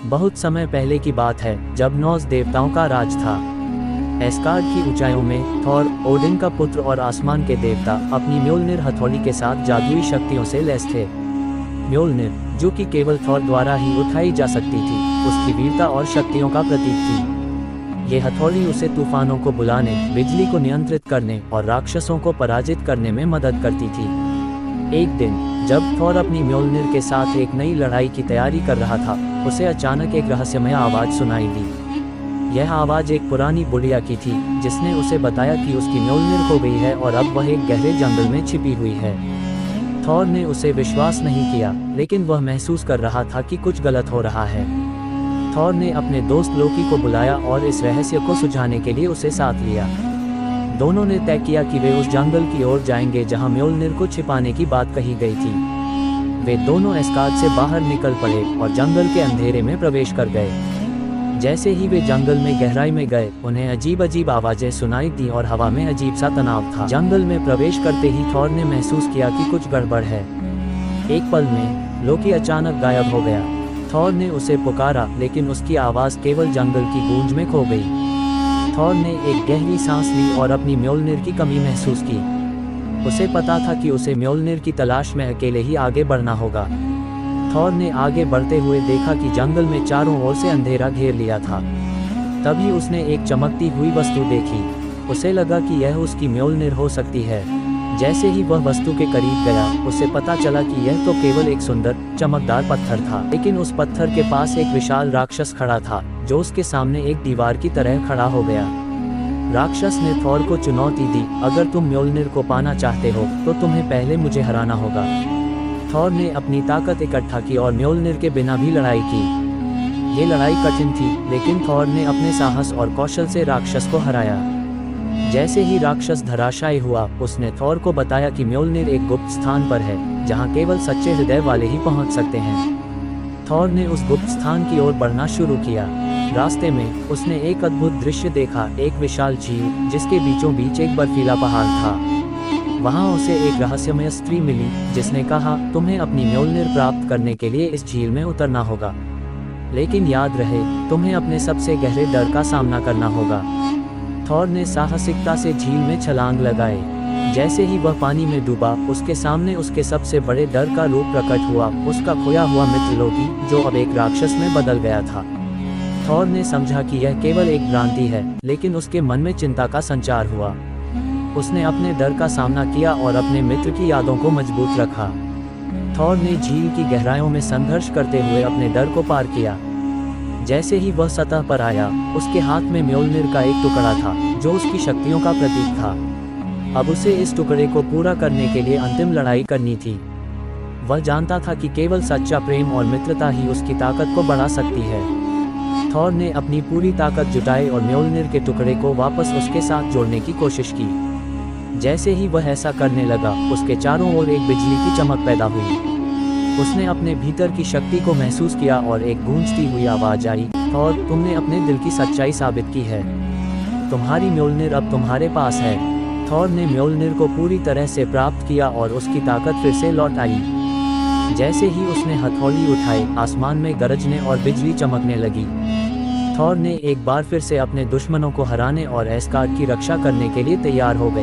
बहुत समय पहले की बात है, जब नॉर्स देवताओं का राज था। एस्गार्ड की ऊंचाइयों में थॉर, ओडिन का पुत्र और आसमान के देवता, अपनी म्योल्निर हथौड़ी के साथ जादुई शक्तियों से लैस थे। म्योल्निर, जो कि केवल थॉर द्वारा ही उठाई जा सकती थी, उसकी वीरता और शक्तियों का प्रतीक थी। ये हथौड़ी उसे तूफानों को बुलाने, बिजली को नियंत्रित करने और राक्षसों को पराजित करने में मदद करती थी। एक दिन जब थॉर अपनी म्योल्निर के साथ एक नई लड़ाई की तैयारी कर रहा था, उसे अचानक एक रहस्यमय आवाज सुनाई दी। यह आवाज एक पुरानी बुढ़िया की थी, जिसने उसे बताया कि उसकी म्योल्निर खो गई है और अब वह एक गहरे जंगल में छिपी हुई है। थॉर ने उसे विश्वास नहीं किया, लेकिन वह महसूस कर रहा था कि कुछ गलत हो रहा है। थॉर ने अपने दोस्त लोकी को बुलाया और इस रहस्य को सुलझाने के लिए उसे साथ लिया। दोनों ने तय किया कि वे उस जंगल की ओर जाएंगे जहां म्योल्निर को छिपाने की बात कही गई थी। वे दोनों एस्गार्ड से बाहर निकल पड़े और जंगल के अंधेरे में प्रवेश कर गए। जैसे ही वे जंगल में गहराई में गए, उन्हें अजीब अजीब आवाजें सुनाई दी और हवा में अजीब सा तनाव था। जंगल में प्रवेश करते ही थॉर ने महसूस किया कि कुछ गड़बड़ है। एक पल में लोकी अचानक गायब हो गया। थॉर ने उसे पुकारा, लेकिन उसकी आवाज केवल जंगल की गूंज में खो गई। थॉर ने एक गहरी सांस ली और अपनी म्योल्निर की कमी महसूस की। उसे पता था कि उसे म्योल्निर की तलाश में अकेले ही आगे बढ़ना होगा। थॉर ने आगे बढ़ते हुए देखा कि जंगल में चारों ओर से अंधेरा घेर लिया था। तभी उसने एक चमकती हुई वस्तु देखी। उसे लगा कि यह उसकी म्योल्निर हो सकती है। जैसे ही वह वस्तु के करीब गया, उसे पता चला कि यह तो केवल एक सुंदर, चमकदार पत्थर था, लेकिन उस पत्थर के पास एक विशाल राक्षस खड़ा था, जो उसके सामने एक दीवार की तरह खड़ा हो गया। राक्षस ने थॉर को चुनौती दी, अगर तुम म्योल्निर को पाना चाहते हो, तो तुम्हें पहले मुझे हराना होगा। थॉर ने अपनी ताकत इकट्ठा की और म्योल्निर के बिना भी लड़ाई की। ये लड़ाई कठिन थी, लेकिन थॉर ने अपने साहस और कौशल से राक्षस को हराया। जैसे ही राक्षस धराशायी हुआ, उसने थॉर को बताया कि म्योल्निर एक गुप्त स्थान पर है, जहां केवल सच्चे हृदय वाले ही पहुंच सकते हैं। थॉर ने उस गुप्त स्थान की ओर बढ़ना शुरू किया। रास्ते में उसने एक अद्भुत दृश्य देखा, एक विशाल झील जिसके बीचों बीच एक बर्फीला पहाड़ था। वहां उसे एक रहस्यमय स्त्री मिली, जिसने कहा, तुम्हें अपनी म्योल्निर प्राप्त करने के लिए इस झील में उतरना होगा, लेकिन याद रहे, तुम्हें अपने सबसे गहरे डर का सामना करना होगा। थॉर ने साहसिकता से झील में छलांग लगाए। जैसे ही वह पानी में डूबा, उसके सामने उसके सबसे बड़े डर का रूप प्रकट हुआ, उसका खोया हुआ मित्र लोकी, जो अब एक राक्षस में बदल गया था। थॉर ने समझा कि यह केवल एक भ्रांति है, लेकिन उसके मन में चिंता का संचार हुआ। उसने अपने डर का सामना किया और अपने मित्र की यादों को मजबूत रखा। थॉर ने झील की गहराइयों में संघर्ष करते हुए अपने डर को पार किया। जैसे ही वह सतह पर आया, उसके हाथ में म्योल्निर का एक टुकड़ा था, जो उसकी शक्तियों का प्रतीक था। अब उसे इस टुकड़े को पूरा करने के लिए अंतिम लड़ाई करनी थी। वह जानता था कि केवल सच्चा प्रेम और मित्रता ही उसकी ताकत को बढ़ा सकती है। थॉर ने अपनी पूरी ताकत जुटाई और म्योल्निर के टुकड़े को वापस उसके साथ जोड़ने की कोशिश की। जैसे ही वह ऐसा करने लगा, उसके चारों ओर एक बिजली की चमक पैदा हुई। उसने अपने भीतर की शक्ति को महसूस किया और एक गूंजती हुई आवाज आई, थॉर, तुमने अपने दिल की सच्चाई साबित की है। तुम्हारी म्योल्निर अब तुम्हारे पास है। थॉर ने म्योल्निर को पूरी तरह से प्राप्त किया और उसकी ताकत फिर से लौट आई। जैसे ही उसने हथौड़ी उठाई, आसमान में गरजने और बिजली चमकने लगी। थॉर ने एक बार फिर से अपने दुश्मनों को हराने और एस्गार्ड की रक्षा करने के लिए तैयार हो गए।